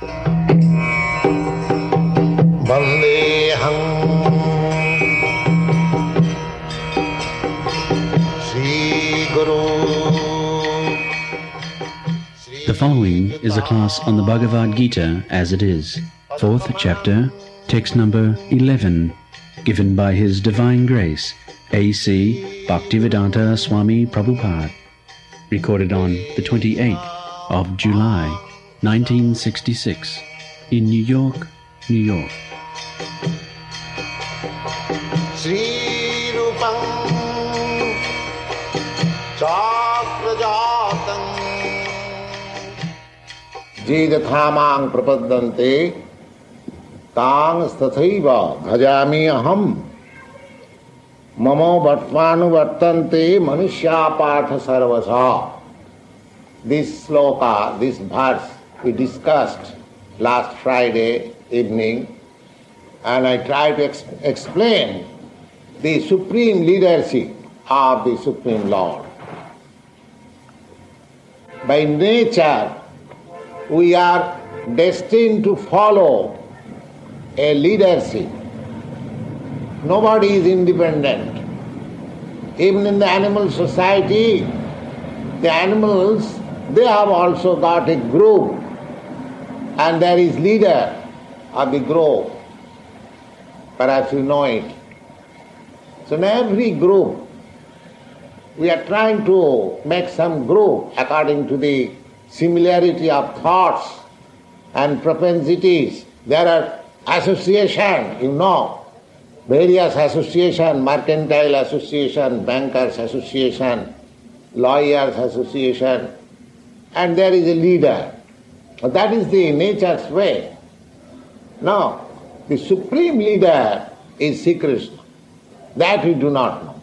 Vandeham Sri Guru. The following is a class on the Bhagavad Gita as it is, 4th chapter, text number 11, given by His Divine Grace, A.C. Bhaktivedanta Swami Prabhupada, recorded on the 28th of July, 1966, in New York, New York. Sri Rupam Chakrajatam Jidathamang Prapadante Tang Stathaiva Bhajami Aham Mamo Bhatmanu Vartante Manushya Partha Sarvasa. This sloka, this verse we discussed last Friday evening, and I tried to explain the supreme leadership of the Supreme Lord. By nature, we are destined to follow a leadership. Nobody is independent. Even in the animal society, the animals, they have also got a group, and there is leader of the group. Perhaps you know it. So in every group, we are trying to make some group according to the similarity of thoughts and propensities. There are association, you know, various association, mercantile association, bankers association, lawyers association, and there is a leader. That is the nature's way. Now, the supreme leader is Sri Krishna. That we do not know.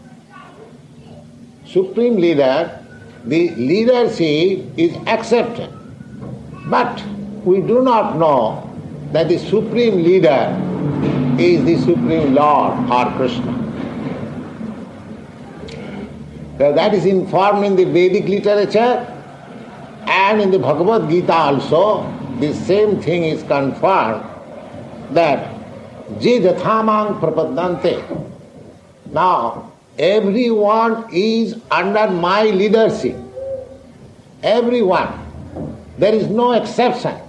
Supreme leader, the leadership is accepted. But we do not know that the supreme leader is the Supreme Lord or Krishna. So that is informed in the Vedic literature, and in the Bhagavad Gita also, the same thing is confirmed, that Jidathamang Prapadante. Now, everyone is under my leadership. Everyone. There is no exception.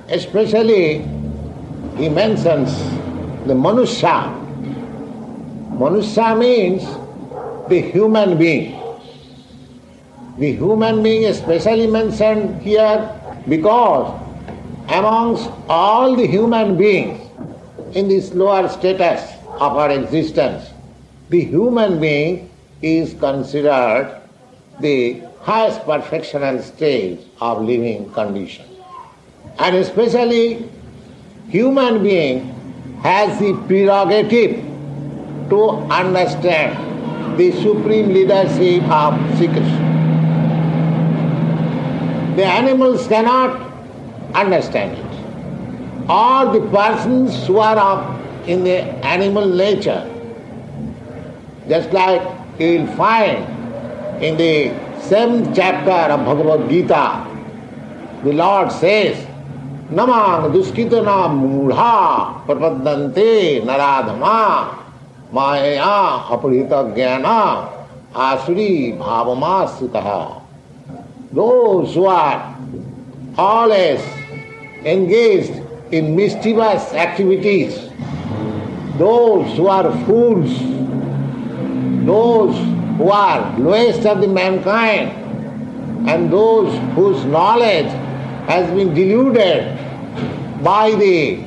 Especially, he mentions the Manusya. Manusya means the human being. The human being is especially mentioned here because amongst all the human beings in this lower status of our existence, the human being is considered the highest perfectional stage of living condition. And especially human being has the prerogative to understand the supreme leadership of Sri Krishna. The animals cannot understand it. All the persons who are in the animal nature, just like you will find in the 7th chapter of Bhagavad Gita, the Lord says, Namang duskitana mudha prapadante naradhama maya aparita jnana asuri bhavama sutaha. Those who are always engaged in mischievous activities, those who are fools, those who are lowest of the mankind, and those whose knowledge has been deluded by the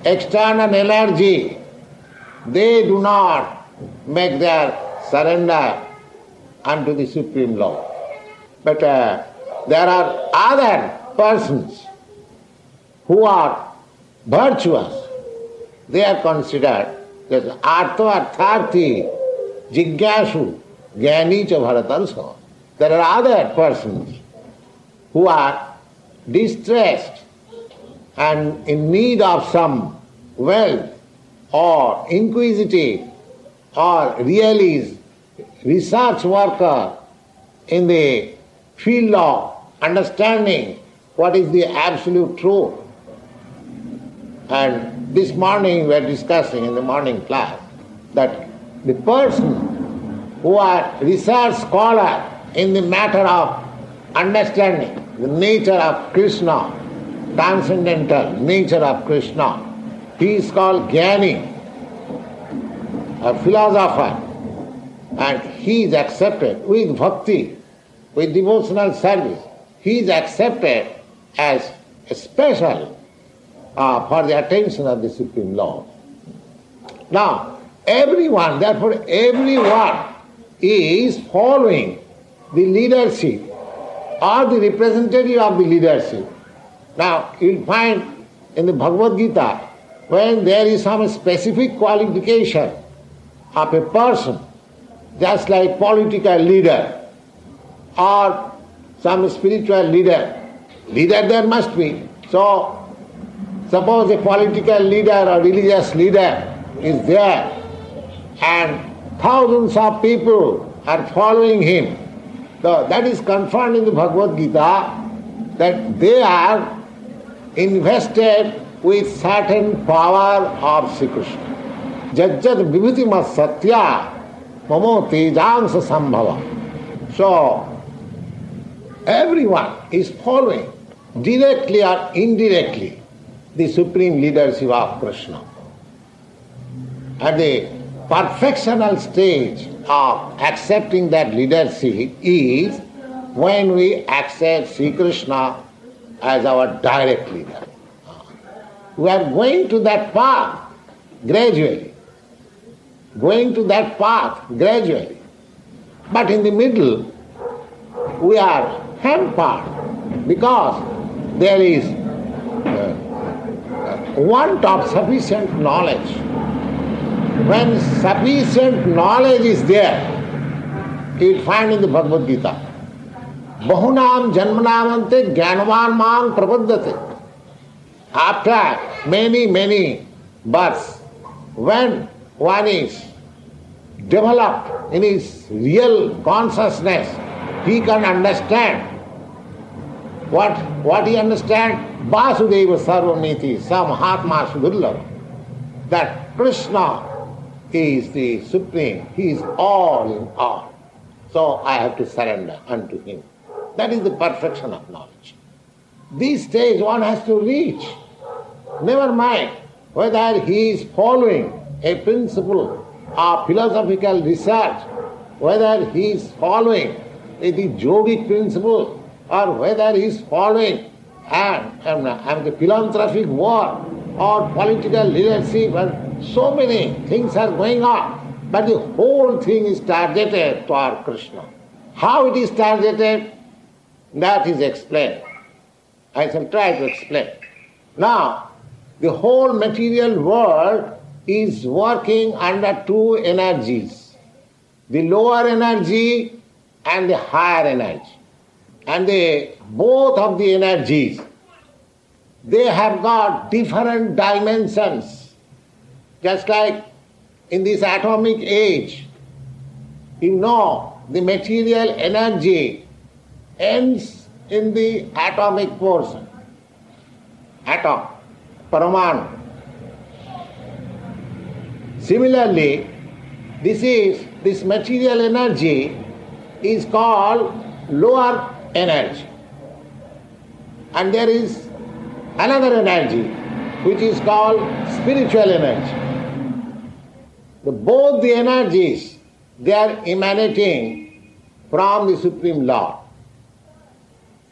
external energy, they do not make their surrender unto the Supreme Lord. But there are other persons who are virtuous. They are considered as artharthi, jigyasu, jnani cha bharatarsa. There are other persons who are distressed and in need of some wealth or inquisitive or really research worker in the field of understanding what is the absolute truth. And this morning we are discussing in the morning class that the person who are research scholar in the matter of understanding the nature of Krishna, transcendental nature of Krishna, he is called Jnani, a philosopher, and he is accepted with bhakti, with devotional service. He is accepted as a special for the attention of the Supreme Lord. Now, everyone is following the leadership or the representative of the leadership. Now, you'll find in the Bhagavad Gita, when there is some specific qualification of a person, just like political leader or some spiritual leader there must be. So, suppose a political leader or religious leader is there and thousands of people are following him. So that is confirmed in the Bhagavad Gita that they are invested with certain power of Sri Krishna. Jajjat vibhutimat satya mamo tejangsa sambhava. So everyone is following directly or indirectly the supreme leadership of Krishna. At the perfectional stage of accepting that leadership is when we accept Sri Krishna as our direct leader. We are going to that path gradually. But in the middle, we are hampered because there is want of sufficient knowledge. When sufficient knowledge is there, you will find in the Bhagavad Gita, Bahunam janmanamante jnanavan mang prapaddate. After many births, when one is developed in his real consciousness, he can understand what he understands. Vasudeva sarvamiti samahatma sudurlava. That Krishna is the supreme, he is all in all. So I have to surrender unto him. That is the perfection of knowledge. This stage one has to reach. Never mind whether he is following a principle of philosophical research, whether he is following the yogic principle, or whether he is following the philanthropic work or political leadership, and so many things are going on. But the whole thing is targeted toward Krishna. How it is targeted, that is explained. I shall try to explain. Now, the whole material world is working under two energies, the lower energy and the higher energy. And both of the energies, they have got different dimensions. Just like in this atomic age, you know, the material energy ends in the atomic portion. Atom, Paramanu. Similarly, this material energy is called lower energy. And there is another energy which is called spiritual energy. Both the energies, they are emanating from the Supreme Lord.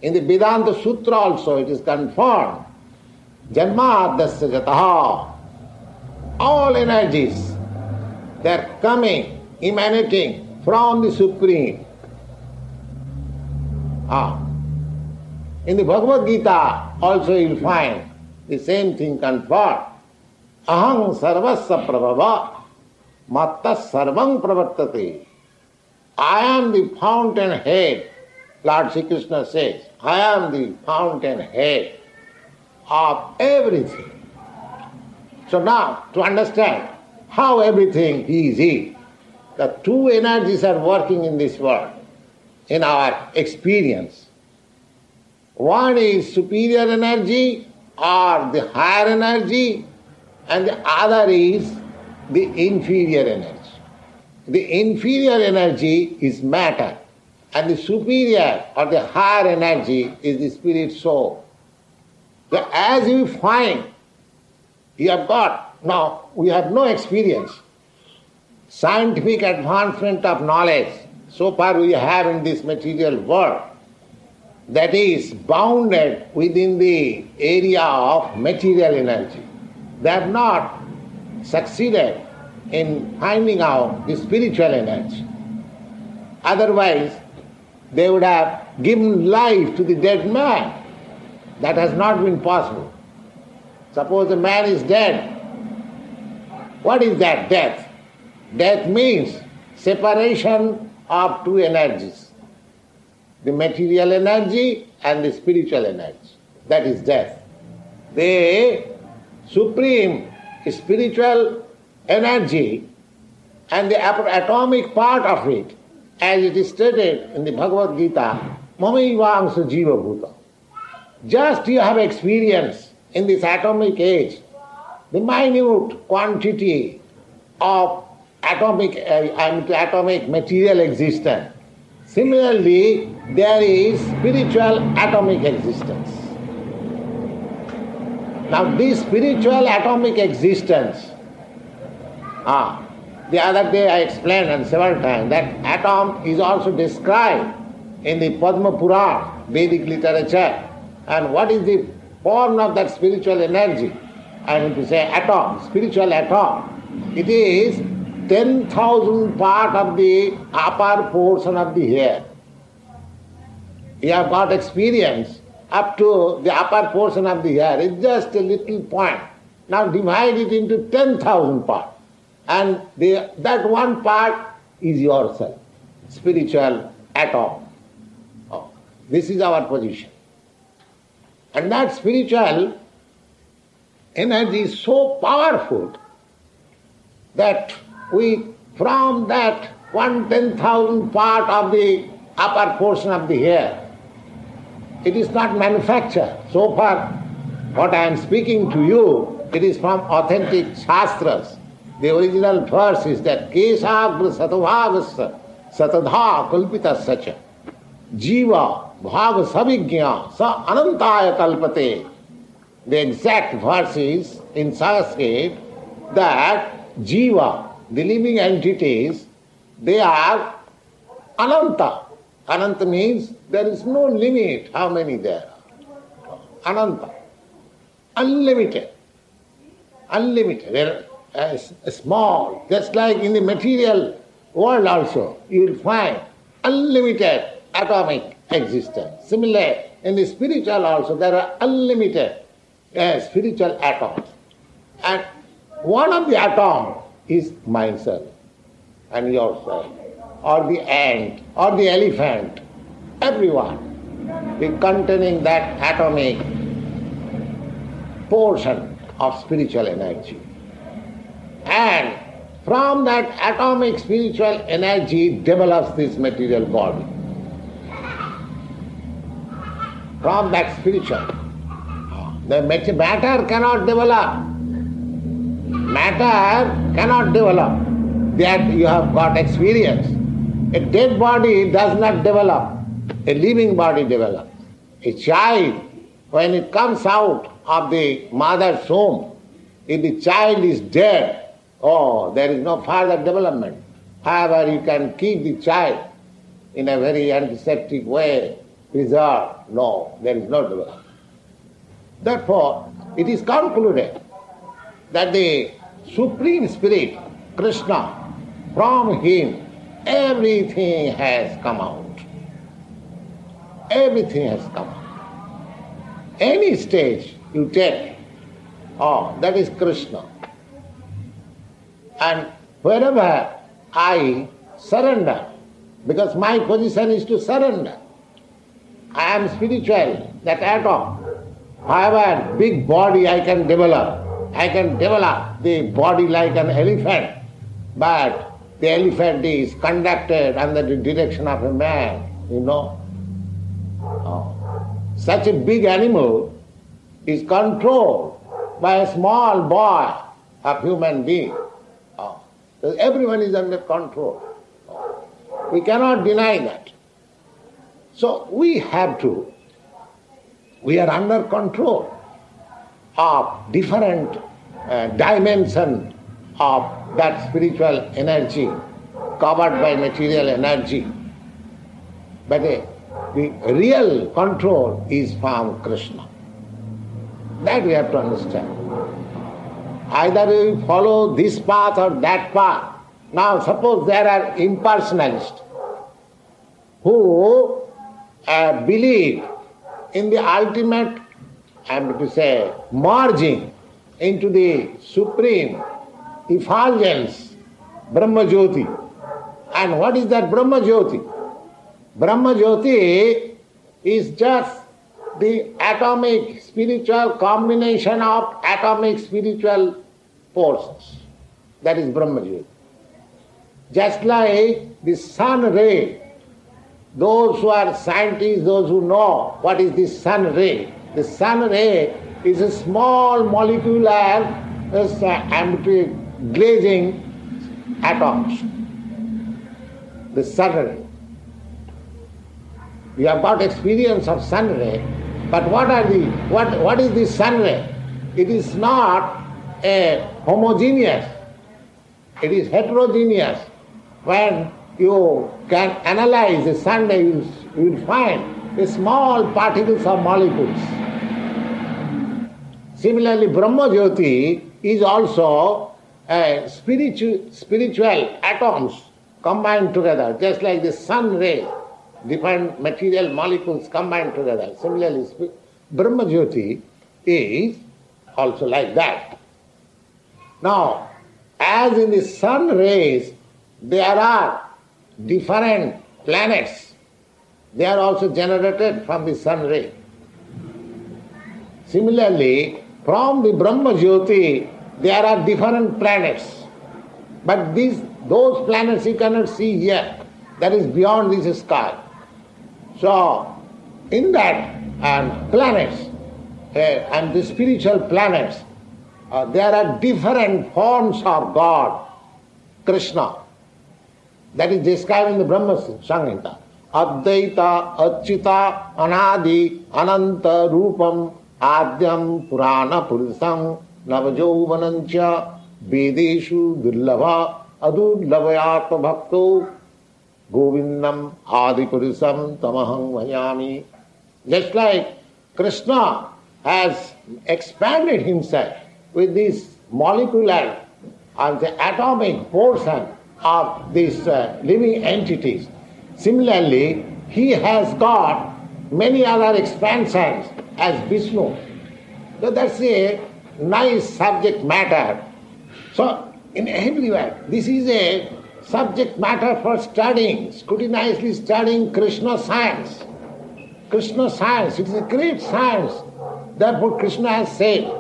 In the Vedanta Sutra also it is confirmed, Janmadasya Jataha. All energies, they are coming, emanating from the Supreme. In the Bhagavad Gita also you will find the same thing confirmed. Aham sarvasya prabhava matta sarvam pravartate. I am the fountainhead, Lord Sri Krishna says. I am the fountainhead of everything. So now, to understand how everything is, the two energies are working in this world, in our experience. One is superior energy or the higher energy, and the other is the inferior energy. The inferior energy is matter, and the superior or the higher energy is the spirit soul. So as you find, you have got, now we have no experience. Scientific advancement of knowledge, so far we have in this material world, that is bounded within the area of material energy. They have not succeeded in finding out the spiritual energy. Otherwise, they would have given life to the dead man. That has not been possible. Suppose a man is dead. What is that? Death. Death means separation of two energies, the material energy and the spiritual energy. That is death. The supreme spiritual energy and the atomic part of it, as it is stated in the Bhagavad Gita, Mamaivangsha Jiva Bhuta. Just you have experience in this atomic age, the minute quantity of atomic material existence. Similarly, there is spiritual atomic existence. Now this spiritual atomic existence, the other day I explained and several times that atom is also described in the Padma Purana, Vedic literature. And what is the form of that spiritual energy? I mean to say atom, spiritual atom. It is 10,000 part of the upper portion of the hair. You have got experience up to the upper portion of the hair. It's just a little point. Now divide it into 10,000 parts. And that one part is yourself, spiritual atom. This is our position. And that spiritual energy is so powerful that from that 1/10,000 part of the upper portion of the hair, it is not manufactured. So far, what I am speaking to you, it is from authentic shastras. The original verse is that Kesagra Satavagasa Satadha Kalpita Sacha Jiva Bhaga Savigya Sa Anantaya Kalpate. The exact verse is in Sanskrit that Jiva, the living entities, they are Ananta. Ananta means there is no limit how many there are. Ananta. Unlimited. Unlimited. Small, just like in the material world also, you will find unlimited atomic existence. Similarly, in the spiritual also, there are unlimited spiritual atoms. And one of the atoms is myself and yourself, or the ant, or the elephant, everyone is containing that atomic portion of spiritual energy. And from that atomic spiritual energy develops this material body. From that spiritual. The matter cannot develop. Matter cannot develop. That you have got experience. A dead body does not develop. A living body develops. A child, when it comes out of the mother's womb, if the child is dead, there is no further development. However, you can keep the child in a very antiseptic way, preserved. No, there is no development. Therefore, it is concluded that the Supreme Spirit, Krishna, from him, everything has come out. Everything has come out. Any stage you take, that is Krishna. And wherever I surrender, because my position is to surrender. I am spiritual, that atom. However, big body I can develop. I can develop the body like an elephant, but the elephant is conducted under the direction of a man, such a big animal is controlled by a small boy, a human being. Everyone is under control. We cannot deny that. So we are under control of different dimension of that spiritual energy covered by material energy. But the real control is from Krishna. That we have to understand. Either we follow this path or that path. Now suppose there are impersonalists who believe in the ultimate, I am to say, merging into the supreme effulgence, Brahma Jyoti. And what is that Brahma Jyoti? Brahma Jyoti is just the atomic spiritual combination of atomic spiritual forces. That is Brahma Jyoti. Just like the sun ray, those who are scientists, those who know what is the sun ray is a small molecular glazing atoms. The sun ray. We have got experience of sun ray, but what is the sun ray? It is not a homogeneous, it is heterogeneous. When you can analyze the sun ray, you will find small particles of molecules. Similarly, Brahma Jyoti is also spiritual atoms combined together, just like the sun ray, different material molecules combined together. Similarly, Brahma Jyoti is also like that. Now, as in the sun rays, there are different planets. They are also generated from the sun ray. Similarly, from the Brahma Jyoti, there are different planets. But those planets you cannot see yet. That is beyond this sky. So, in that planets and the spiritual planets, there are different forms of God, Krishna. That is described in the Brahma Samhita. Advaita, Achyuta, Anadi, Ananta, Rupam, Adyam, Purana, Purusam, Navajovanancha, Vedeshu, Durlabha, Adurlabhayatma Bhakto, Govindam, Adi Purusam, Tamaham Vayami. Just like Krishna has expanded himself with this molecular and the atomic portion of these living entities. Similarly, he has got many other expansions as Vishnu. So that's a nice subject matter. So in everywhere, this is a subject matter for studying, scrutinizedly studying Krishna science. Krishna science, it is a great science. Therefore Krishna has said,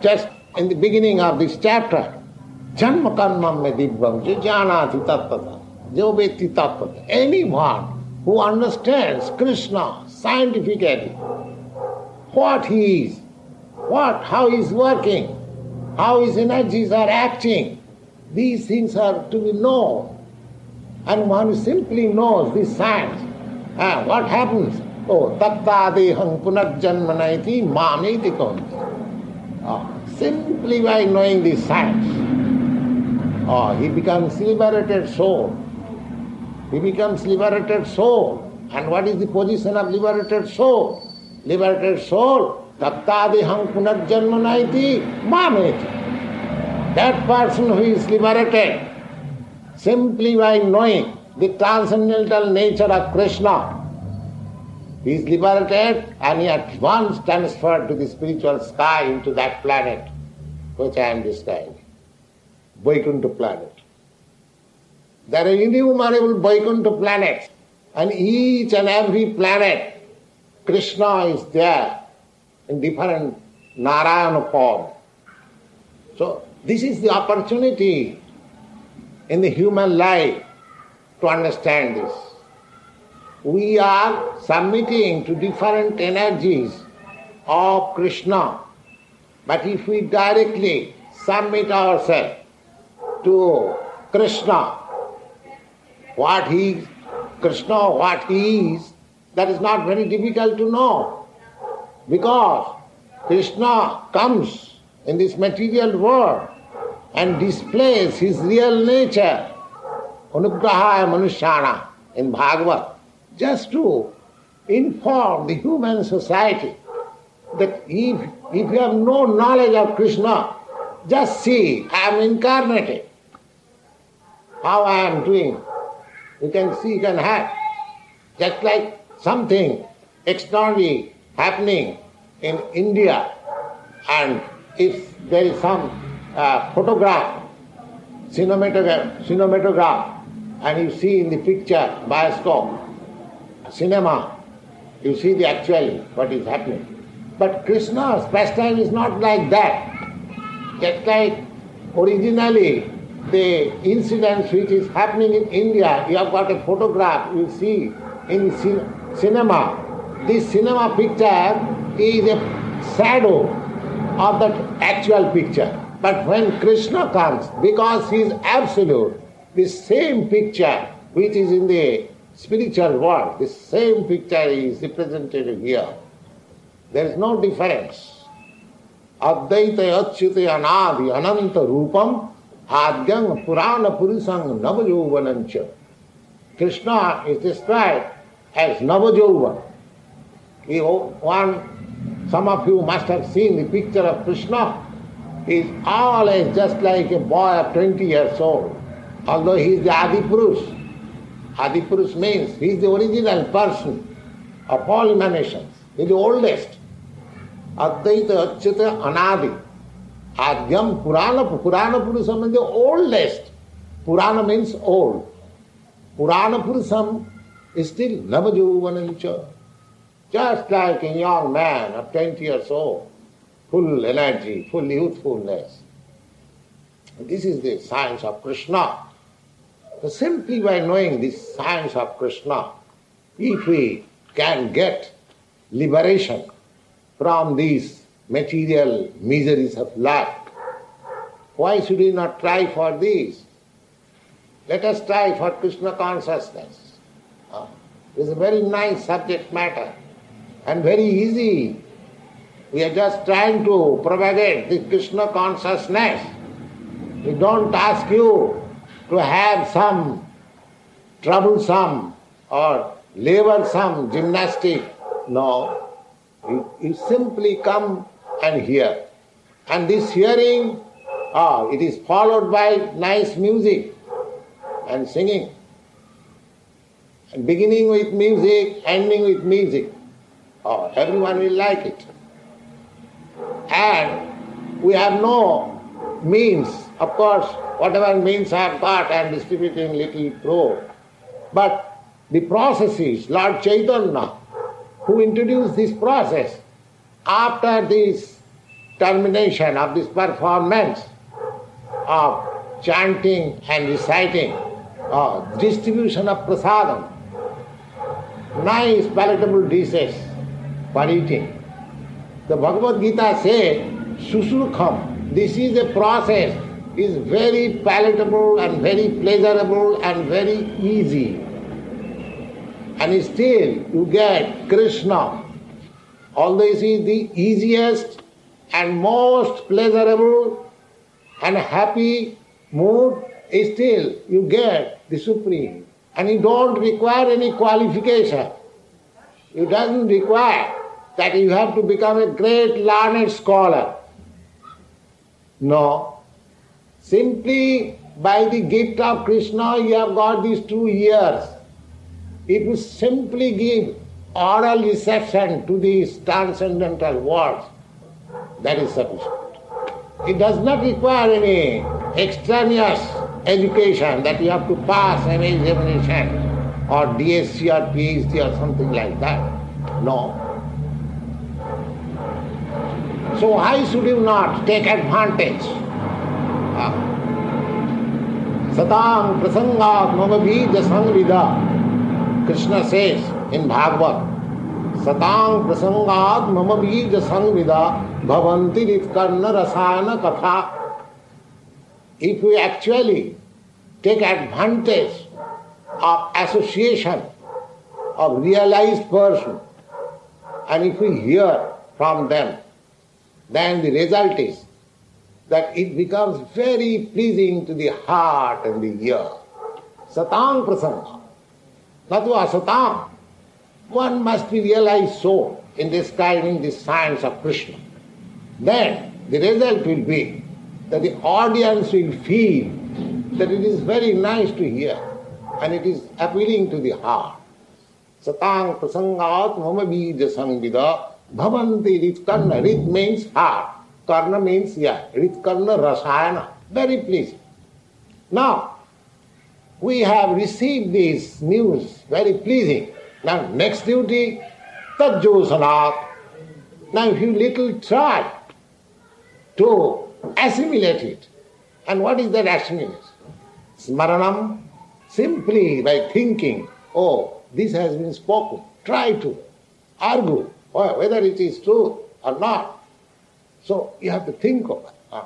just in the beginning of this chapter, Janma karmam me dibbam janati tattva joveti tattva. Anyone who understands Krishna scientifically, what he is, how he is working, how his energies are acting, these things are to be known. And one simply knows this science. What happens? Oh, tattadeham punarjanmanaiti mameti konti. Simply by knowing this science, he becomes liberated soul. He becomes liberated soul. And what is the position of liberated soul? Liberated soul, tattadeham punarjanmanaiti mameti. That person who is liberated, simply by knowing the transcendental nature of Krishna, he is liberated and he at once transferred to the spiritual sky into that planet which I am describing, Vaikuntha planet. There are innumerable Vaikuntha planets, and each and every planet, Krishna is there in different Narayana form. So this is the opportunity in the human life to understand this. we are submitting to different energies of Krishna. But if we directly submit ourselves to Krishna, what he is, that is not very difficult to know. Because Krishna comes in this material world and displays his real nature, Anugrahaya Manushana in Bhagavad, just to inform the human society that if you have no knowledge of Krishna, just see, I am incarnated. How I am doing. You can see, you can have. Just like something extraordinary happening in India, and if there is some photograph, cinematograph, and you see in the picture, bioscope, cinema, you see the actually what is happening. But Krishna's pastime is not like that. Just like originally the incidents which is happening in India, you have got a photograph, you see in cinema. This cinema picture is a shadow of that actual picture. But when Krishna comes, because he is absolute, the same picture which is in the spiritual world, the same picture is represented here. There is no difference. Advaita achyute anadi ananta rupam adyam purana purusang navajovanancha. Krishna is described as Navajovan. Some of you must have seen the picture of Krishna. He is always just like a boy of 20 years old. Although he is the Adipurush. Adipurush means he is the original person of all emanations. He is the oldest. Advaita Achyuta Anadi. Adyam Purana Purusam is the oldest. Purana means old. Purana Purusam is still Navajovanancha. Just like a young man of 20 years old, full energy, full youthfulness. This is the science of Krishna. So simply by knowing this science of Krishna, if we can get liberation from these material miseries of life, why should we not try for this? Let us try for Krishna consciousness. This is a very nice subject matter and very easy. We are just trying to propagate the Krishna consciousness. We don't ask you to have some troublesome or laborsome gymnastic. No. You simply come and hear. And this hearing, it is followed by nice music and singing. And beginning with music, ending with music. Everyone will like it. And we have no means. Of course, whatever means I have got, I am distributing little through. But the processes, Lord Chaitanya, who introduced this process, after this termination of this performance of chanting and reciting, distribution of prasadam, nice palatable dishes for eating. The Bhagavad Gita says, Susurkham, this is a process, is very palatable and very pleasurable and very easy. And still you get Krishna. Although it is the easiest and most pleasurable and happy mood, still you get the Supreme. And you don't require any qualification. It doesn't require that you have to become a great learned scholar. No. Simply by the gift of Krishna you have got these 2 years. If you simply give oral reception to these transcendental words, that is sufficient. It does not require any extraneous education that you have to pass an examination or DSc or PhD or something like that. No. So why should you not take advantage? Satam prasangat mama bija samvida Krishna says in Bhagavad, Satang prasangat mama bija sangvida bhavanti ritkarna rasayana katha. If we actually take advantage of association of realized person, and if we hear from them, then the result is that it becomes very pleasing to the heart and the ear. Satang prasanga. Natu asatang. One must be realized so in describing the science of Krishna. Then the result will be that the audience will feel that it is very nice to hear and it is appealing to the heart. Satang prasangat mama bija sangvida bhavanti ritkarna. Rit means heart. Karna means ear. Ritkarna rasayana. Very pleasing. Now, we have received this news, very pleasing. Now, next duty, tajjosanat. Now, if you little try to assimilate it, and what is that assimilation? Smaranam, simply by thinking, oh, this has been spoken. Try to argue whether it is true or not. So, you have to think of it.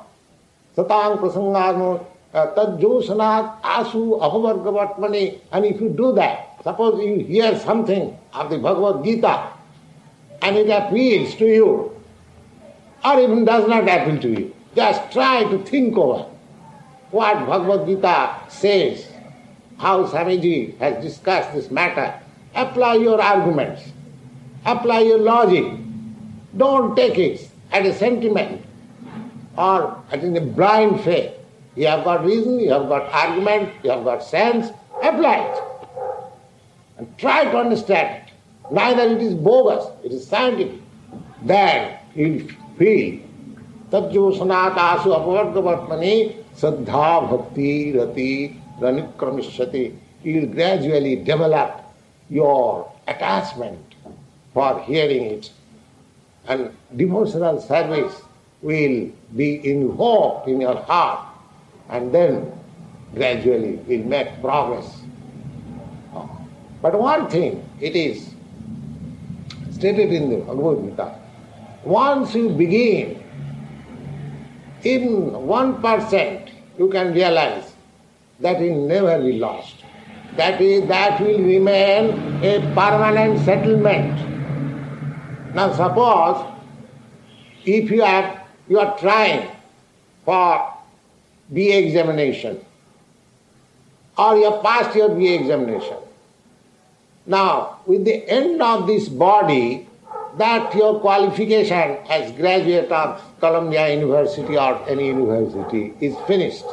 Satang prasangat tajjosanat asu apavargavatmani. And if you do that, suppose you hear something of the Bhagavad Gita and it appeals to you, or even does not appeal to you, just try to think over what Bhagavad Gita says, how Swamiji has discussed this matter. Apply your arguments, apply your logic. Don't take it as a sentiment or as in a blind faith. You have got reason, you have got argument, you have got sense, apply it. And try to understand it. Neither it is bogus, it is scientific. Then you will feel tajjosanat asu apavargavatmani saddha bhakti rati ranikramishati. You will gradually develop your attachment for hearing it. And devotional service will be invoked in your heart, and then gradually will make progress. But one thing, it is stated in the Bhagavad Gita, once you begin, in 1% you can realize that will never be lost. That will remain a permanent settlement. Now suppose if you are trying for BA examination, or you have passed your BA examination. Now, with the end of this body, that your qualification as graduate of Columbia University or any university is finished.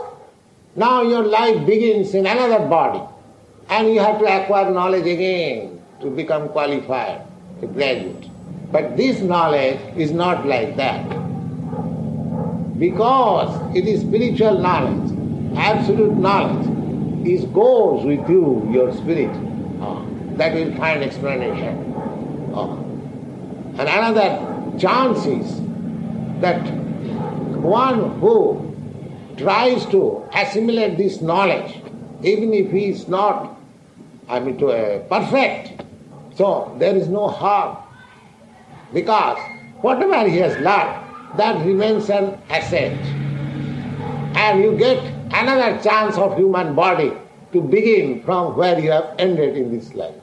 Now your life begins in another body, and you have to acquire knowledge again to become qualified, a graduate. But this knowledge is not like that. Because it is spiritual knowledge, absolute knowledge, it goes with you, your spirit. That will find explanation. And another chance is that one who tries to assimilate this knowledge, even if he is not, perfect, so there is no harm. Because whatever he has learned, that remains an asset. And you get another chance of human body to begin from where you have ended in this life.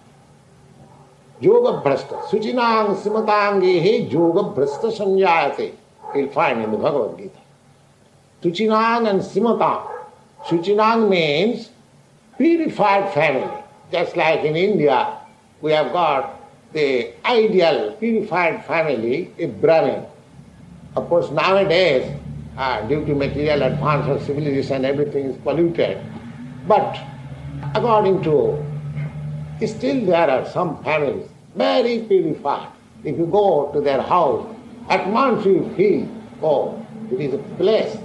Yoga Bhrasta. Suchinang simatangehe yoga Bhrasta sanjayate. You'll find in the Bhagavad Gita. Suchinang and simatang. Suchinang means purified family. Just like in India, we have got the ideal purified family, a Brahmin. Of course, nowadays, due to material advance of civilization, everything is polluted. But according to, still there are some families very purified. If you go to their house, at once you feel, oh, it is a place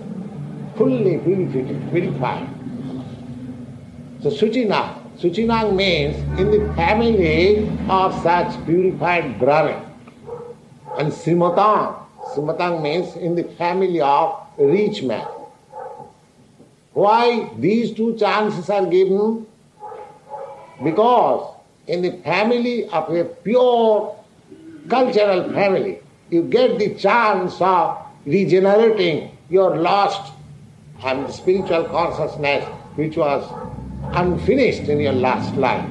fully purified. So Suchinang. Suchinang means in the family of such purified Brahmin. And Simatang. Simatang means in the family of a rich man. Why these two chances are given? Because in the family of a pure cultural family, you get the chance of regenerating your lost spiritual consciousness which was unfinished in your last life.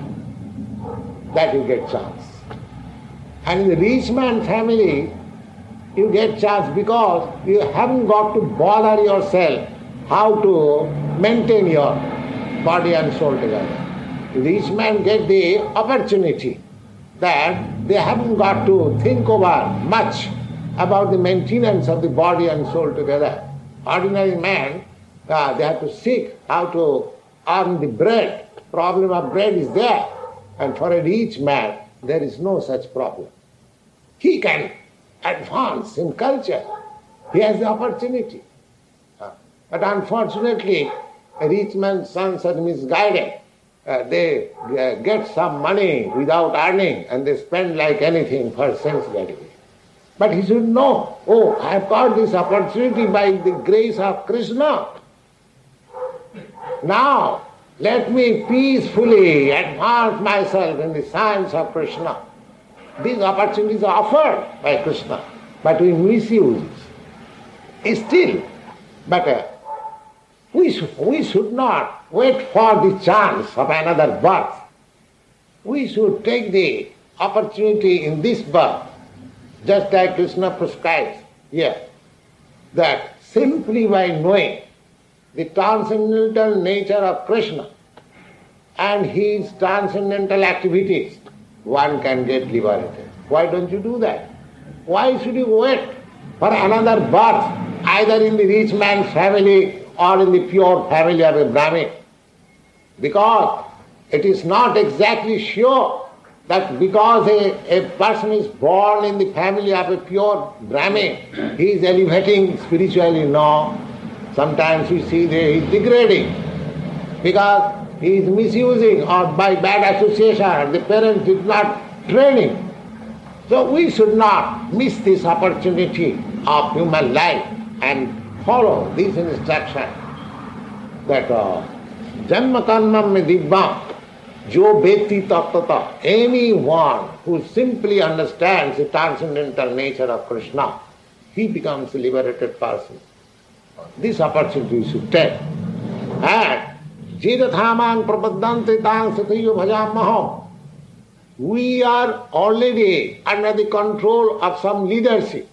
That you get chance. And in the rich man family, you get chance because you haven't got to bother yourself how to maintain your body and soul together. The rich man get the opportunity that they haven't got to think over much about the maintenance of the body and soul together. Ordinary man, they have to seek how to earn the bread. Problem of bread is there. And for a rich man, there is no such problem. He can advance in culture. He has the opportunity. But unfortunately, a rich man's sons are misguided. They get some money without earning and they spend like anything for sense gratification. But he should know, oh, I have got this opportunity by the grace of Krishna. Now, let me peacefully advance myself in the science of Krishna. These opportunities are offered by Krishna, but we misuse it. Still, but we should not wait for the chance of another birth. We should take the opportunity in this birth, just like Krishna prescribes here, that simply by knowing the transcendental nature of Krishna and his transcendental activities, one can get liberated. Why don't you do that? Why should you wait for another birth, either in the rich man's family or in the pure family of a Brahmin? Because it is not exactly sure that because a person is born in the family of a pure Brahmin, he is elevating spiritually. No. Sometimes we see that he is degrading because he is misusing or by bad association, the parents did not train him. So we should not miss this opportunity of human life and follow this instruction that Janma Karmam me Dibbam Jo Beti Tattata. Anyone who simply understands the transcendental nature of Krishna, he becomes a liberated person. This opportunity we should take. And Jidathamang Prapaddante Tang Satayo Bhajamaham. We are already under the control of some leadership.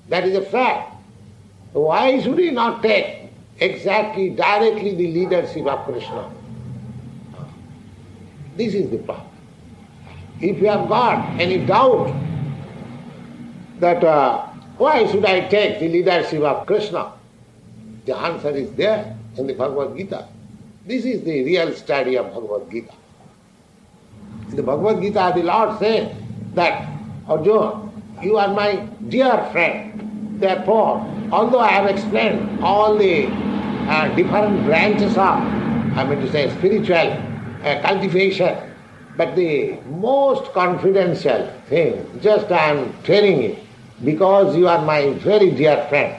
That is a fact. Why should we not take exactly, directly the leadership of Krishna? This is the problem. If you have got any doubt that why should I take the leadership of Krishna, the answer is there in the Bhagavad Gita. This is the real study of Bhagavad Gita. In the Bhagavad Gita, the Lord says that, Arjuna, you are my dear friend. Therefore, although I have explained all the different branches of, spiritual cultivation, but the most confidential thing, just I am telling you, because you are my very dear friend,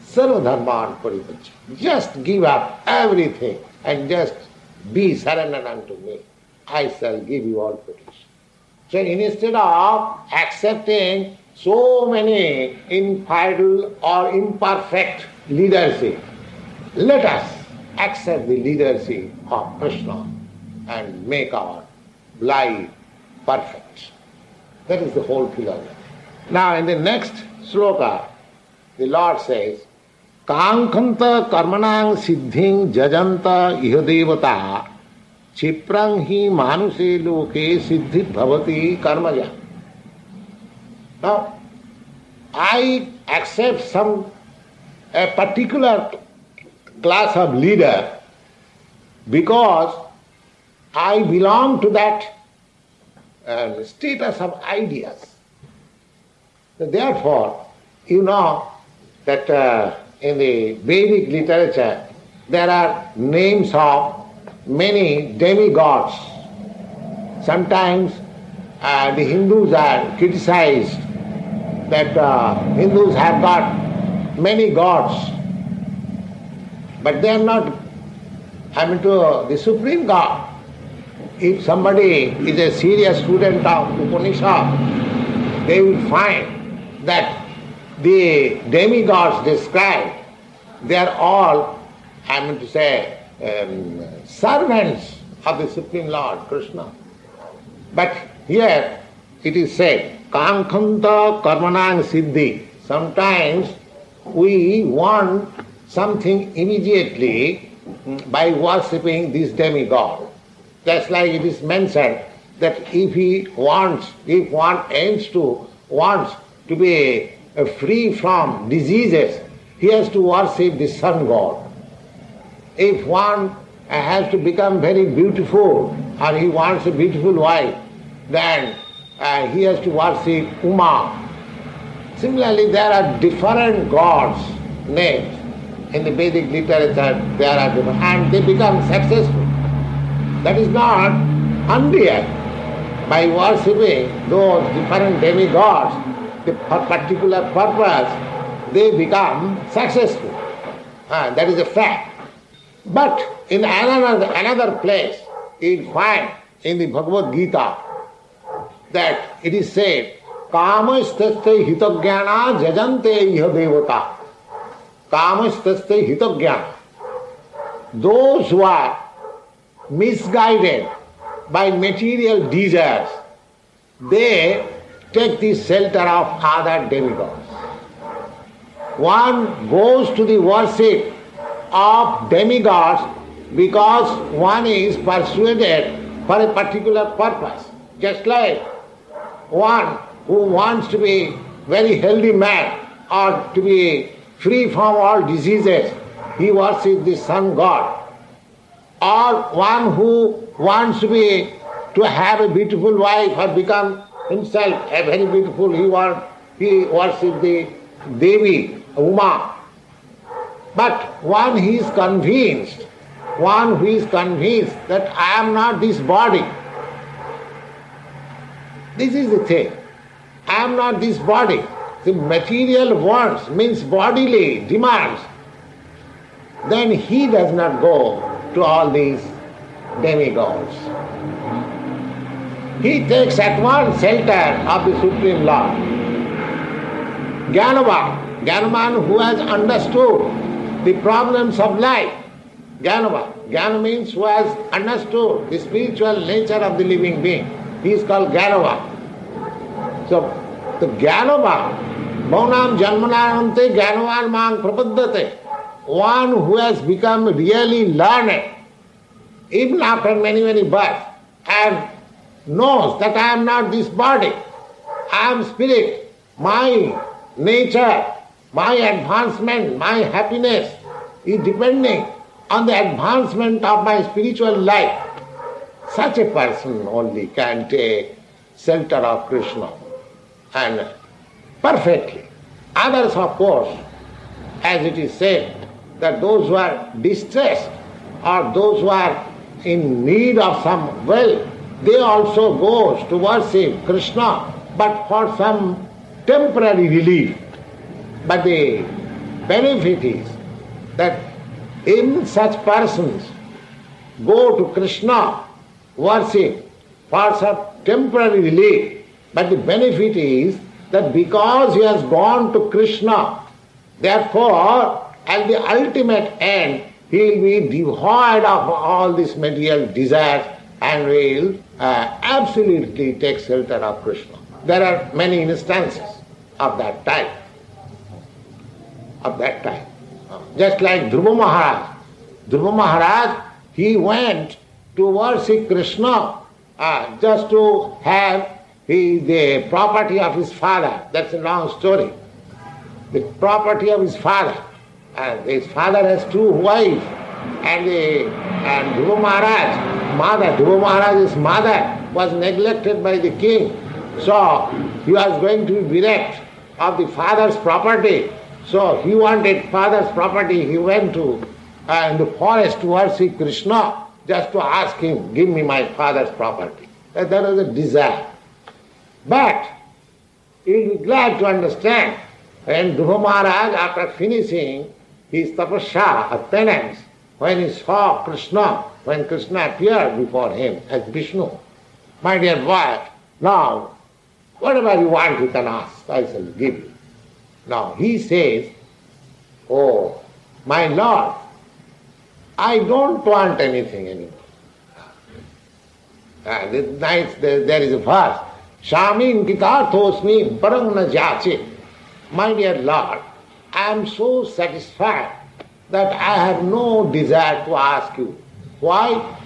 Sarva Dharman Paripajya. Just give up everything and just be surrendered unto me. I shall give you all protection. So instead of accepting so many infidel or imperfect leadership, let us accept the leadership of Krishna and make our life perfect. That is the whole philosophy. Now in the next sloka, the Lord says, Kankanta karmanang siddhing jajanta iha devata chiprang hi manuse loke siddhit bhavati karmaja. Now, I accept a particular class of leader because I belong to that status of ideas. Therefore, you know that in the Vedic literature there are names of many demigods. Sometimes the Hindus are criticized that Hindus have got many gods, but they are not, the supreme God if somebody is a serious student of Upanishad, they will find that the demigods described, they are all, I mean to say, servants of the Supreme Lord, Krishna. But here it is said, Kankanta karmanang siddhi. Sometimes we want something immediately by worshipping this demigod. Just like it is mentioned that if one wants to be free from diseases, he has to worship the sun god. If one has to become very beautiful, or he wants a beautiful wife, then he has to worship Uma. Similarly, there are different gods names. In the Vedic literature, there are different, and they become successful. That is not unreal. By worshipping those different demigods, for particular purpose, they become successful. That is a fact. But in another place, you find in the Bhagavad Gita that it is said, Kamastaste hitogyana jajante iha devata. Kamastaste hitogyana. Those who are misguided by material desires, they take the shelter of other demigods. One goes to the worship of demigods because one is persuaded for a particular purpose. Just like one who wants to be very healthy man or to be free from all diseases, he worships the sun god. Or one who wants to have a beautiful wife or become himself a very beautiful, he worships the Devi, Uma. But one who is convinced that I am not this body. This is the thing. I am not this body. The material wants, means bodily demands. Then he does not go to all these demigods. He takes at once shelter of the Supreme Lord. Jnanavan who has understood the problems of life. Jnana means who has understood the spiritual nature of the living being. He is called Jnanavan. So, the Jnanavan, Bhaunam Janmanarante Jnanavan Mang Prapaddate, one who has become really learned, even after many, many births, and knows that I am not this body, I am spirit, my nature, my advancement, my happiness is depending on the advancement of my spiritual life. Such a person only can take shelter of Krishna, and perfectly. Others, of course, as it is said, that those who are distressed or those who are in need of some wealth, they also go to worship Krishna, but for some temporary relief. But the benefit is that in such persons go to Krishna, worship for some temporary relief, but the benefit is that because he has gone to Krishna, therefore at the ultimate end he will be devoid of all these material desires and will absolutely take shelter of Krishna. There are many instances of that type. Just like Dhruva Maharaj. Dhruva Maharaj, he went to worship Krishna just to have the property of his father. That's a long story. The property of his father. And his father has two wives. And Dhruva Maharaj's mother was neglected by the king. So he was going to be bereft of the father's property. So he wanted father's property. He went to in the forest to worship Krishna just to ask him, give me my father's property. That was a desire. But you'll be glad to understand when Dhruva Maharaj, after finishing his tapasya or penance, when he saw Krishna when Krishna appeared before him as Vishnu, my dear boy, now whatever you want you can ask, I shall give you. Now he says, oh, my Lord, I don't want anything anymore. There is a verse, Shamin kitarthosmi parang na jache. My dear Lord, I am so satisfied that I have no desire to ask you. Why?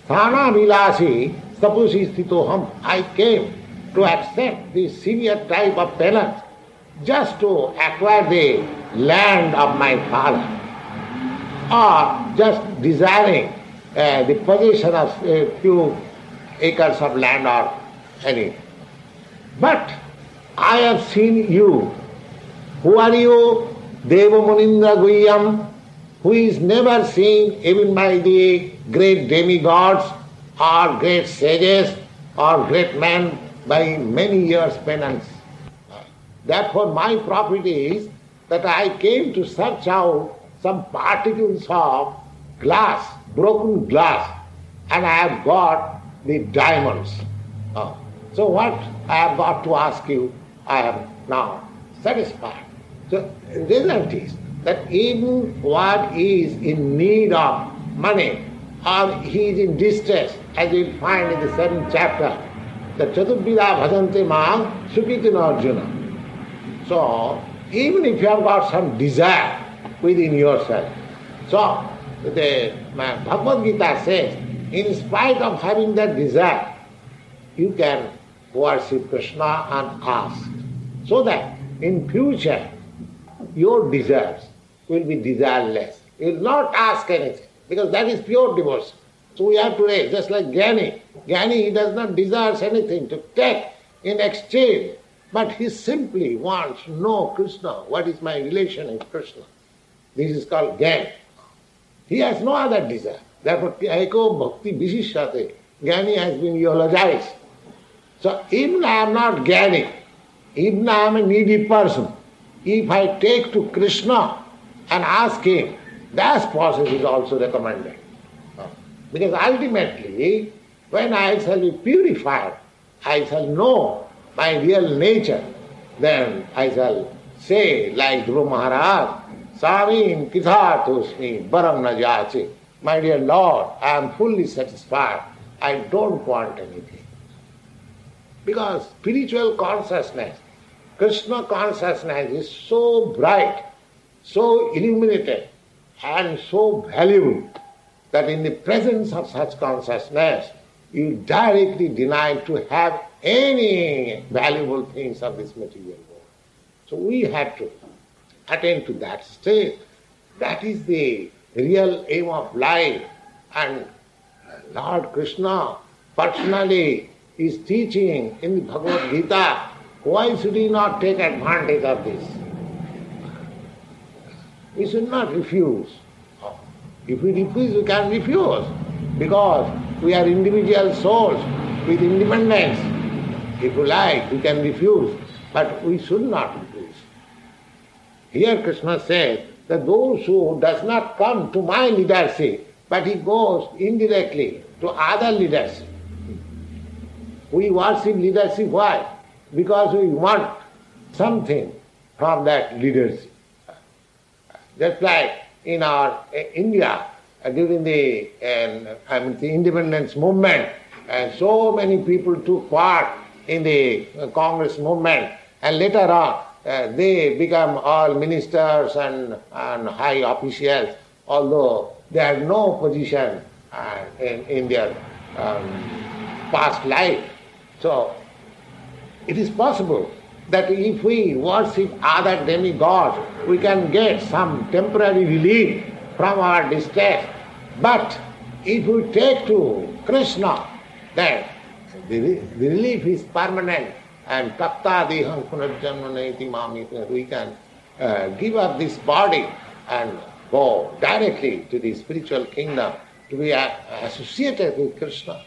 Sthana vilasi tapusi sthitoham. I came to accept this severe type of penance just to acquire the land of my father, or just desiring the possession of a few acres of land or any. But I have seen you. Who are you? Deva Munindra Guhyam, who is never seen even by the great demigods or great sages or great men by many years' penance. Therefore my profit is that I came to search out some particles of glass, broken glass, and I have got the diamonds. So what I have got to ask you, I am now satisfied. So the result is that even what is in need of money or he is in distress, as you will find in the 7th chapter, the Chaturvida bhajante mang sukhitin Arjuna. So even if you have got some desire within yourself, so the Bhagavad Gita says, in spite of having that desire, you can worship Krishna and ask, so that in future your desires will be desireless. You will not ask anything, because that is pure devotion. So we have to raise, just like Jnani. Jnani, he does not desire anything to take in exchange, but he simply wants to know Krishna, what is my relation with Krishna. This is called Jnani. He has no other desire. Therefore, Eko Bhakti Vishishyate, Jnani has been eulogized. So even I am not Jnani, even I am a needy person, if I take to Krishna and ask him, that process is also recommended. Because ultimately, when I shall be purified, I shall know my real nature, then I shall say like Dhruva Maharaj, Samin kitharthosmi baram na jache. My dear Lord, I am fully satisfied. I don't want anything. Because spiritual consciousness, Krishna consciousness is so bright, so illuminated, and so valuable that in the presence of such consciousness, you directly deny to have any valuable things of this material world. So we have to attain to that state. That is the real aim of life. And Lord Krishna personally is teaching in the Bhagavad Gita, why should we not take advantage of this? We should not refuse. If we refuse, we can refuse, because we are individual souls with independence. If you like, we can refuse, but we should not refuse. Here Krishna says that those who does not come to my leadership, but he goes indirectly to other leadership. We worship leadership, why? Because we want something from that leadership. Just like in our India, during the independence movement, so many people took part in the Congress movement, and later on they become all ministers and high officials, although they had no position in their past life. So it is possible that if we worship other demigods, we can get some temporary relief from our distress. But if we take to Krishna, then the relief is permanent, and tapta deham punarjanmaneti mami, we can give up this body and go directly to the spiritual kingdom to be associated with Krishna.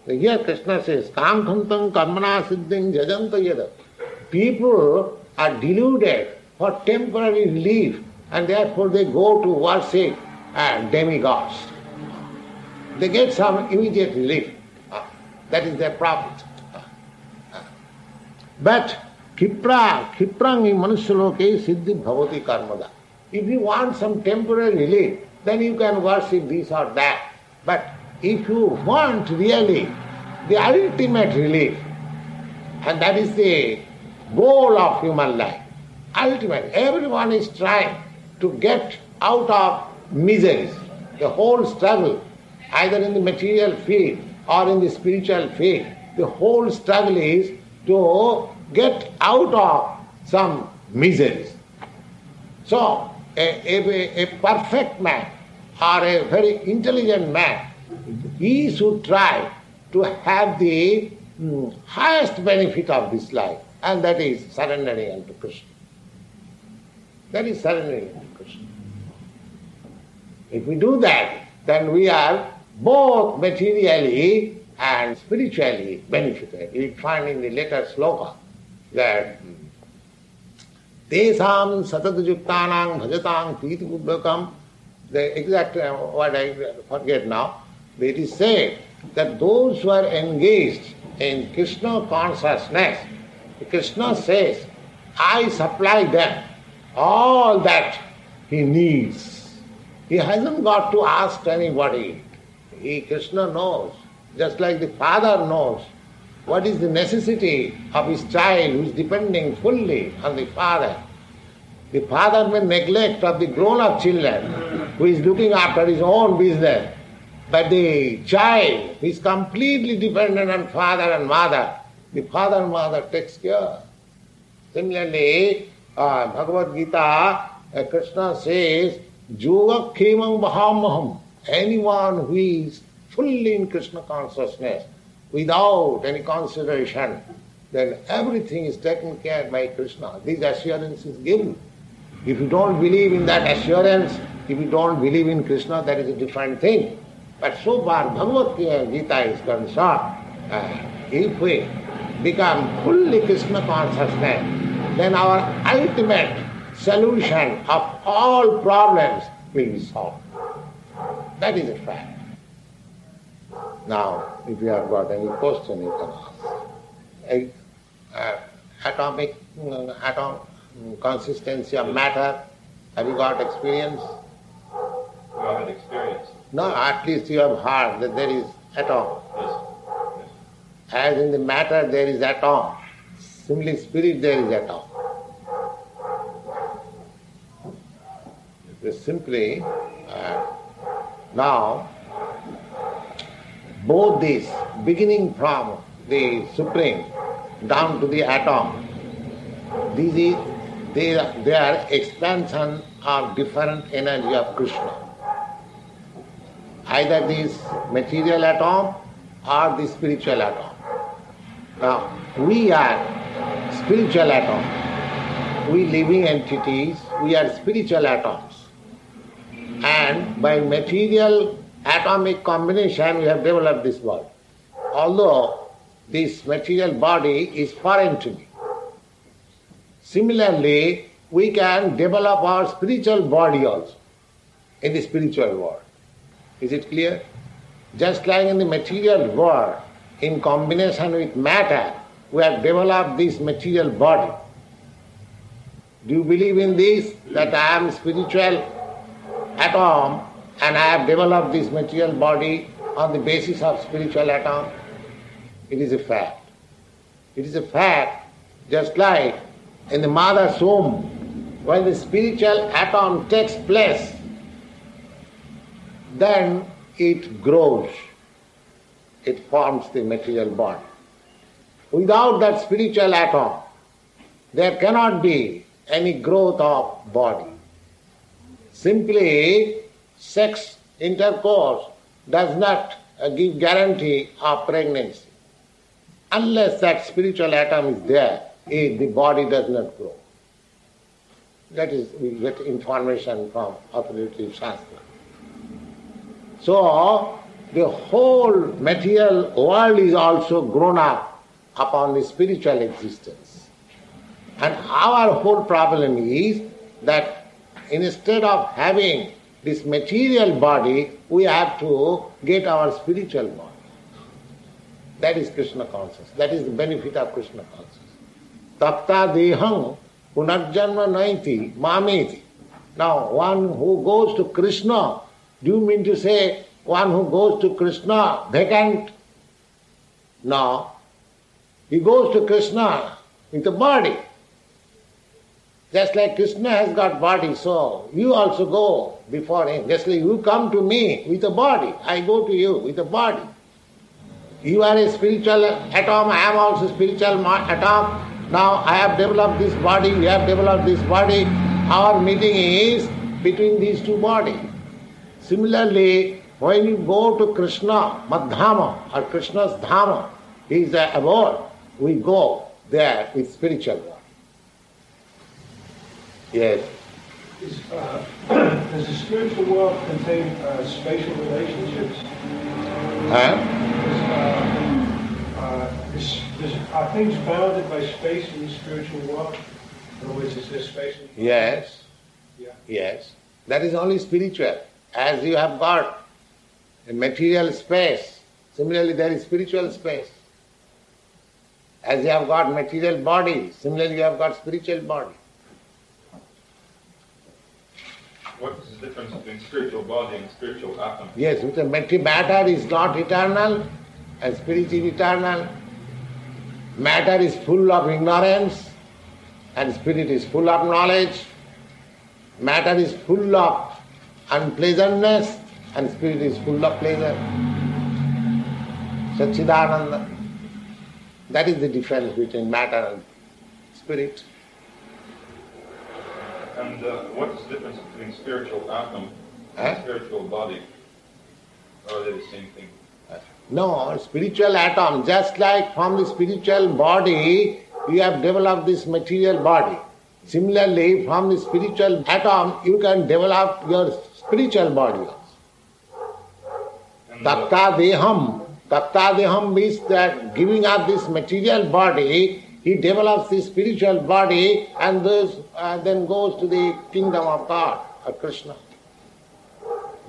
So here Krishna says, kam khantam karmana siddhing jajanta yada. People are deluded for temporary relief, and therefore they go to worship demigods. they get some immediate relief. That is their profit. But Kiprangi Manusaloke Siddhi Bhavati Karmada. If you want some temporary relief, then you can worship this or that. But if you want really the ultimate relief, and that is the goal of human life, ultimate, everyone is trying to get out of miseries. The whole struggle, either in the material field or in the spiritual field, the whole struggle is to get out of some miseries. So, a perfect man or a very intelligent man, he should try to have the highest benefit of this life, and that is surrendering unto Krishna. That is surrendering unto Krishna. If we do that, then we are both materially and spiritually benefited. We find in the later sloka that Tesam satatjuktanang bhajatam priti buddhakam, the exact word I forget now, it is said that those who are engaged in Krishna consciousness, Krishna says, I supply them all that he needs. He hasn't got to ask anybody. Krishna knows, just like the father knows what is the necessity of his child who is depending fully on the father. The father may neglect of the grown-up children who is looking after his own business, but the child who is completely dependent on father and mother, the father and mother takes care. Similarly, Bhagavad Gita, Krishna says, Yoga Khemang Mahamaham. Anyone who is fully in Krishna consciousness, without any consideration, then everything is taken care by Krishna. This assurance is given. If you don't believe in that assurance, if you don't believe in Krishna, that is a different thing. But so far Bhagavad Gita is concerned, if we become fully Krishna consciousness, then our ultimate solution of all problems will be solved. That is a fact. Now, if you have got any question, you can ask. Atomic consistency of matter, have you got experience? You haven't experienced. No, at least you have heard that there is atom. Yes. As in the matter there is atom, simply spirit there is atom. It's simply, now, both these, beginning from the Supreme down to the atom, they are expansion of different energy of Krishna. Either this material atom or the spiritual atom. Now, we are spiritual atom. We living entities, we are spiritual atoms. And by material atomic combination we have developed this body. Although this material body is foreign to me. Similarly, we can develop our spiritual body also in the spiritual world. Is it clear? Just like in the material world, in combination with matter, we have developed this material body. Do you believe in this, that I am spiritual atom and I have developed this material body on the basis of spiritual atom? It is a fact. It is a fact, just like in the mother's womb, when the spiritual atom takes place, then it grows. It forms the material body. Without that spiritual atom, there cannot be any growth of body. Simply, sex intercourse does not give guarantee of pregnancy. Unless that spiritual atom is there, the body does not grow. That is, we get information from authoritative Shastra. So, the whole material world is also grown up upon the spiritual existence. And our whole problem is that instead of having this material body, we have to get our spiritual body. That is Krishna consciousness. That is the benefit of Krishna consciousness. Tatta deham punarjanma naiti mameti. Now, one who goes to Krishna, do you mean to say one who goes to Krishna vacant? No. He goes to Krishna with a body. Just like Krishna has got body, so you also go before him. Just like you come to me with a body, I go to you with a body. You are a spiritual atom, I am also a spiritual atom. Now I have developed this body, you have developed this body. Our meeting is between these two bodies. Similarly, when you go to Krishna, Madhama or Krishna's Dhama, he is the abode, we go there with spiritual body. Yes. Does the spiritual world contain spatial relationships? Are things bounded by space in the spiritual world? In other words, is there space? Yes. Yeah. Yes. That is only spiritual. As you have got a material space, similarly there is spiritual space. As you have got material body, similarly you have got spiritual body. What is the difference between spiritual body and spiritual atom? Yes, with the matter is not eternal and spirit is eternal. Matter is full of ignorance and spirit is full of knowledge. Matter is full of unpleasantness and spirit is full of pleasure. Satchidananda. That is the difference between matter and spirit. And what is the difference between spiritual atom and spiritual body? Or are they the same thing? No, spiritual atom, just like from the spiritual body, you have developed this material body. Similarly, from the spiritual atom, you can develop your spiritual body. Tatta deham means that giving up this material body, he develops the spiritual body and then goes to the kingdom of God, of Krishna.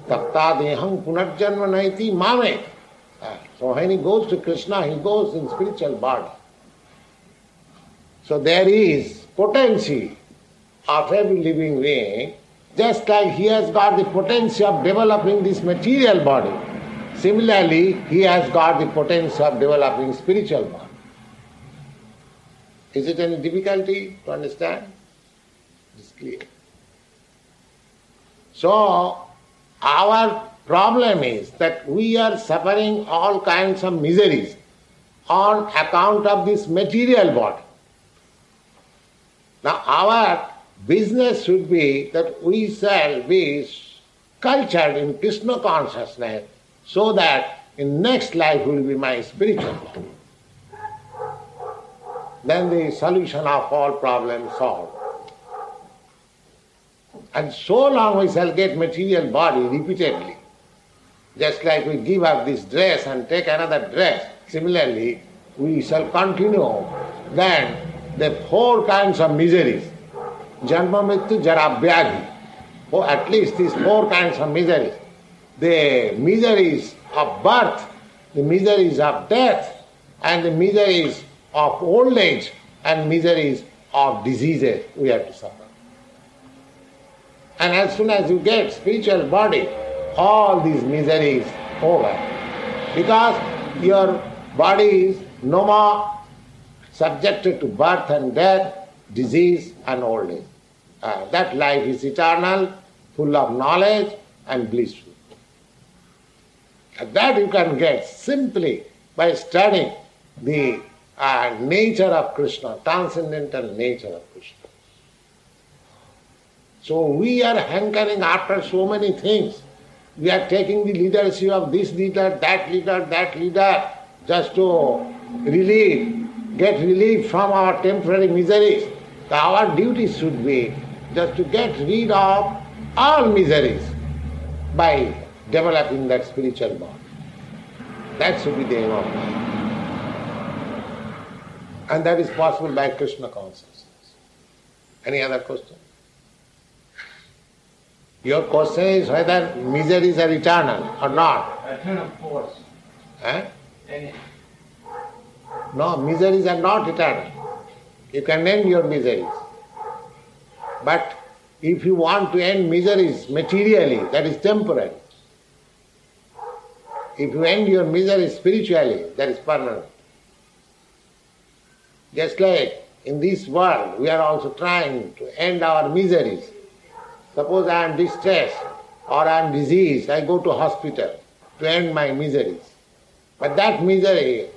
Tatta deham punarjanma naiti mame. So when he goes to Krishna, he goes in spiritual body. So there is potency of every living being, just like he has got the potency of developing this material body. Similarly, he has got the potential of developing spiritual body. Is it any difficulty to understand? It is clear. So, our problem is that we are suffering all kinds of miseries on account of this material body. Now, our business should be that we shall be cultured in Krishna consciousness so that in next life will be my spiritual body. Then the solution of all problems solved. And so long we shall get material body repeatedly. Just like we give up this dress and take another dress, similarly we shall continue then the four kinds of miseries. Janma mrityu jara vyadhi. Or at least these four kinds of miseries. The miseries of birth, the miseries of death, and the miseries of old age, and miseries of diseases we have to suffer. And as soon as you get spiritual body, all these miseries over. Because your body is no more subjected to birth and death, disease and old age. That life is eternal, full of knowledge and blissful. And that you can get simply by studying the nature of Krishna, transcendental nature of Krishna. So we are hankering after so many things. We are taking the leadership of this leader, that leader, just to get relief from our temporary miseries. So our duty should be just to get rid of all miseries by developing that spiritual body. That should be the aim of life. And that is possible by Krishna consciousness. Any other question? Your question is whether miseries are eternal or not. Eternal force. Eh? And No, miseries are not eternal. You can end your miseries. But if you want to end miseries materially, that is temporary. If you end your miseries spiritually, that is permanent. Just like in this world, we are also trying to end our miseries. Suppose I am distressed or I am diseased, I go to hospital to end my miseries. But that misery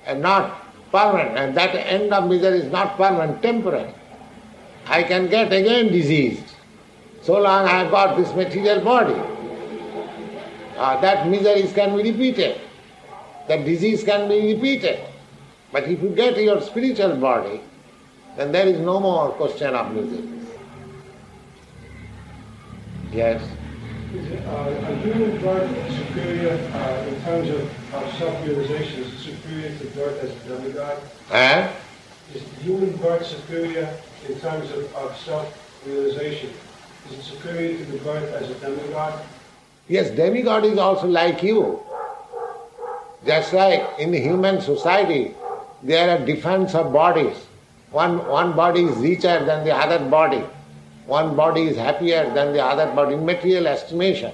is not permanent, and that end of misery is not permanent, temporary. I can get again diseased, so long I have got this material body. That miseries can be repeated, that disease can be repeated. But if you get your spiritual body, then there is no more question of miseries. Yes? A human birth superior in terms of self-realization, is it superior to birth as a demigod? Eh? Is human birth superior in terms of self-realization? Is it superior to the birth as a demigod? Yes, demigod is also like you. Just like in the human society, there are difference of bodies. One body is richer than the other body. One body is happier than the other body in material estimation.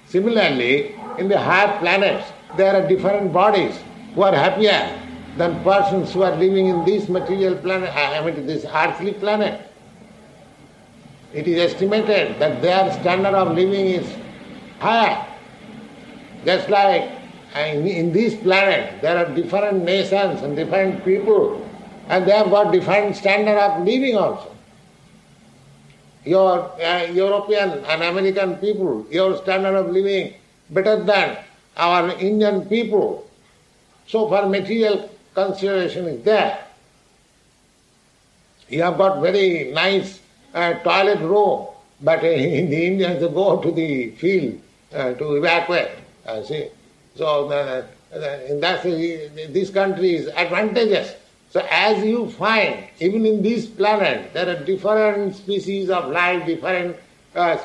Similarly, in the higher planets, there are different bodies who are happier than persons who are living in this material planet, this earthly planet. It is estimated that their standard of living is higher. Just like in this planet, there are different nations and different people, and they have got different standard of living also. Your European and American people, your standard of living better than our Indian people. So far material consideration is there. You have got very nice toilet room, but in the Indians they go to the field to evacuate. See, so in that this country is advantageous. So as you find, even in this planet, there are different species of life, different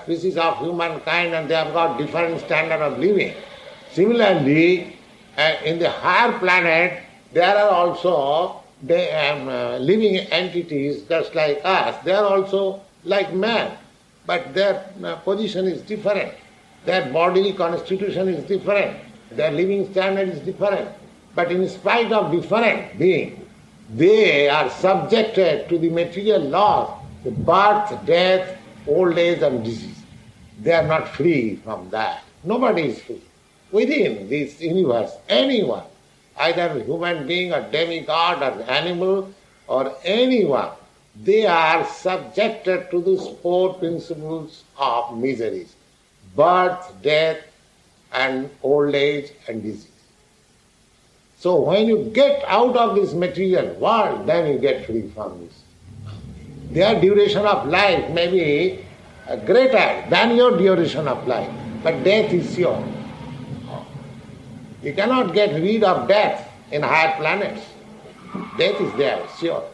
species of humankind, and they have got different standard of living. Similarly, in the higher planet, there are also living entities just like us. They are also like man, but their position is different. Their bodily constitution is different. Their living standard is different. But in spite of different being, they are subjected to the material laws, the birth, death, old age and disease. They are not free from that. Nobody is free. Within this universe, anyone, either a human being or demigod or animal or anyone, they are subjected to these four principles of miseries: birth, death, and old age and disease. So when you get out of this material world, then you get free from this. Their duration of life may be greater than your duration of life, but death is sure. You cannot get rid of death in higher planets. Death is there, sure.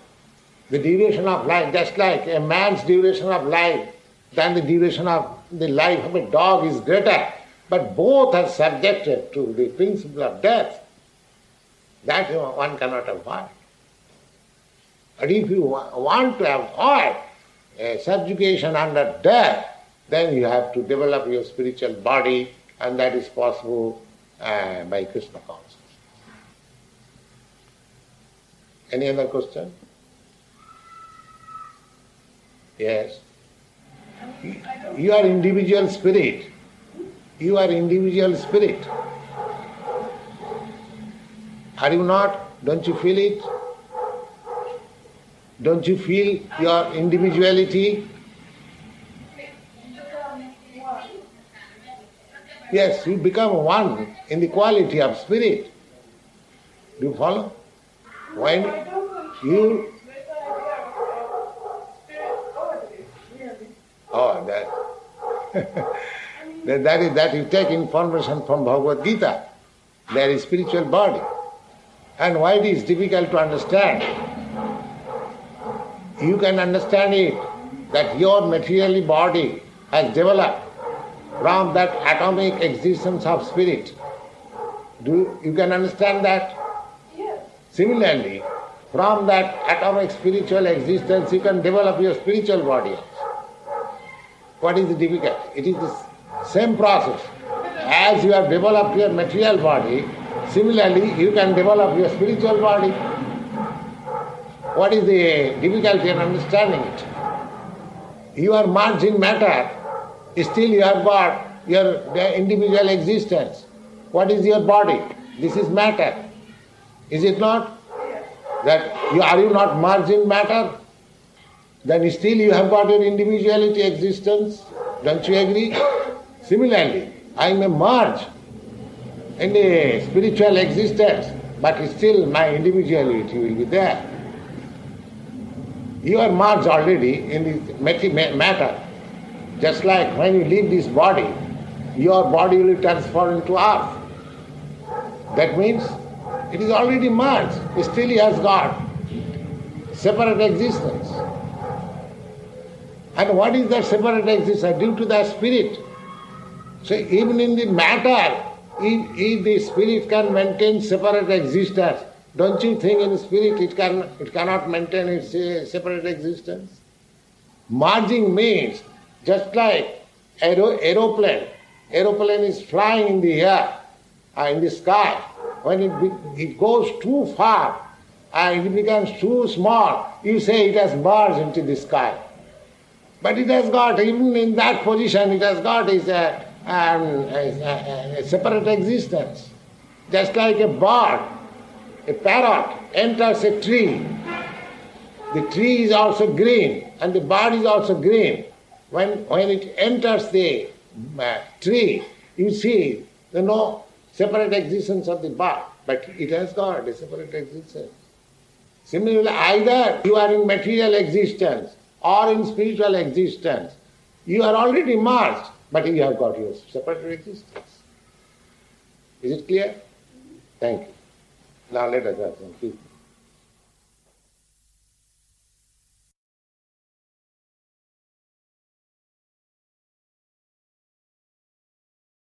The duration of life, just like a man's duration of life than the duration of the life of a dog is greater, but both are subjected to the principle of death. That one cannot avoid. But if you want to avoid subjugation under death, then you have to develop your spiritual body, and that is possible by Krishna consciousness. Any other question? Yes. You are individual spirit. You are individual spirit. Are you not? Don't you feel it? Don't you feel your individuality? Yes, you become one in the quality of spirit. Do you follow? When you... Oh, that you take information from Bhagavad Gita. There is spiritual body. And why it is difficult to understand? You can understand it, that your material body has developed from that atomic existence of spirit. You can understand that? Yes. Similarly, from that atomic spiritual existence, you can develop your spiritual body. What is the difficulty? It is the same process. As you have developed your material body, similarly, you can develop your spiritual body. What is the difficulty in understanding it? You are merged in matter, still you have got your individual existence. What is your body? This is matter. Is it not? Are you not merged in matter? Then still you have got your individuality existence. Don't you agree? Similarly, I may merge in the spiritual existence, but still my individuality will be there. You are merged already in the matter. Just like when you leave this body, your body will transform into earth. That means it is already merged. Still he has got separate existence. And what is that separate existence? Due to the spirit. So even in the matter, if the spirit can maintain separate existence, don't you think in the spirit it cannot maintain its separate existence? Merging means just like aeroplane. Aeroplane is flying in the air, in the sky. When it goes too far and it becomes too small, you say it has merged into the sky. But it has got, even in that position, it has got a separate existence. Just like a bird, a parrot enters a tree. The tree is also green and the bird is also green. When it enters the tree, you see no separate existence of the bird, but it has got a separate existence. Similarly, either you are in material existence or in spiritual existence, you are already merged, but you have got your separate existence. Is it clear? Thank you. Now let us have some people.